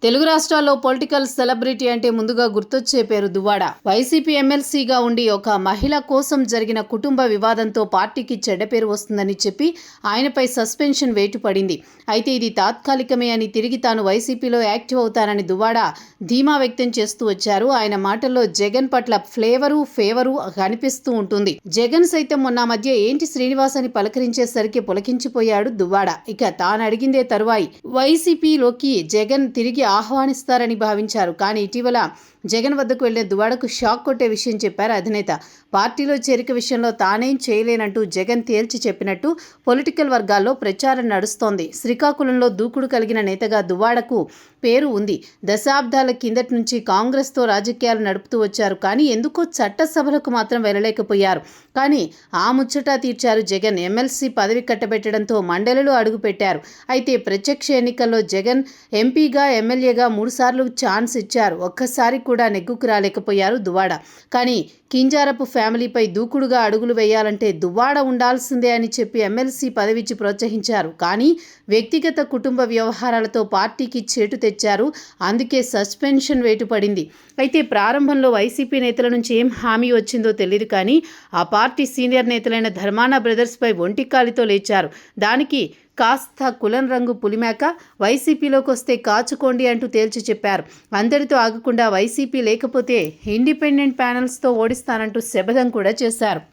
తెలుగు రాష్ట్రాల్లో political celebrity అంటే ముందుగా గుర్తొచ్చే పేరు దువ్వాడ. వైసీపీ ఎమ్మెల్సీగా ఉండి ఒక మహిళ కోసం జరిగిన కుటుంబ వివాదంతో పార్టీకి చెడ్డ పేరు వస్తుందని చెప్పి ఆయనపై సస్పెన్షన్ వేటు పడింది. అయితే ఇది తాత్కాలికమే అని తిరిగి తాను వైసీపీలో యాక్టివ్ అవుతానని దువ్వాడ ధీమా వ్యక్తం చేస్తూ వచ్చారు. ఆయన మాటల్లో జగన్ పట్ల ఫేవరు కనిపిస్తూ ఉంటుంది. జగన్ సైతం మొన్న మధ్య ఏంటి శ్రీనివాస్ అని పలకరించేసరికి పులకించిపోయాడు దువ్వాడ. ఇక తాను అడిగిందే తరువాయి వైసీపీలోకి జగన్ తిరిగి ఆహ్వానిస్తారని భావించారు. కానీ ఇటీవల జగన్ వద్దకు వెళ్లే దువ్వాడకు షాక్ కొట్టే విషయం చెప్పారు అధినేత. పార్టీలో చేరిక విషయంలో తానేం చేయలేనంటూ జగన్ తేల్చి చెప్పినట్టు పొలిటికల్ వర్గాల్లో ప్రచారం నడుస్తోంది. శ్రీకాకుళంలో దూకుడు కలిగిన నేతగా దువ్వాడకు పేరు ఉంది. దశాబ్దాల కిందటి నుంచి కాంగ్రెస్తో రాజకీయాలు నడుపుతూ వచ్చారు. కానీ ఎందుకో చట్టసభలకు మాత్రం వెళ్ళలేకపోయారు. కానీ ఆ ముచ్చట తీర్చారు జగన్. ఎమ్మెల్సీ పదవి కట్టబెట్టడంతో మండలిలో అడుగుపెట్టారు. అయితే ప్రత్యక్ష ఎన్నికల్లో జగన్ ఎంపీగా ఎమ్మెల్యేగా 3 సార్లు ఛాన్స్ ఇచ్చారు. ఒక్కసారి కూడా నెగ్గుకు రాలేకపోయారు దువ్వాడ. కానీ కింజారపు ఫ్యామిలీపై దూకుడుగా అడుగులు వేయాలంటే దువ్వాడ ఉండాల్సిందే అని చెప్పి ఎమ్మెల్సీ పదవిచ్చి ప్రోత్సహించారు. కానీ వ్యక్తిగత కుటుంబ వ్యవహారాలతో పార్టీకి చేటు తెచ్చారు. అందుకే సస్పెన్షన్ వేటు పడింది. అయితే ప్రారంభంలో వైసీపీ నేతల నుంచి ఏం హామీ వచ్చిందో తెలియదు. కానీ ఆ పార్టీ సీనియర్ నేతలైన ధర్మాన బ్రదర్స్పై ఒంటికాలితో లేచారు. దానికి కాస్త కులం రంగు పులిమాక వైసీపీలోకి వస్తే కాచుకోండి అంటూ తేల్చి చెప్పారు. అందరితో ఆగకుండా వైసీపీ లేకపోతే ఇండిపెండెంట్ ప్యానెల్స్తో ఓడిస్తానంటూ శపథం కూడా చేశారు.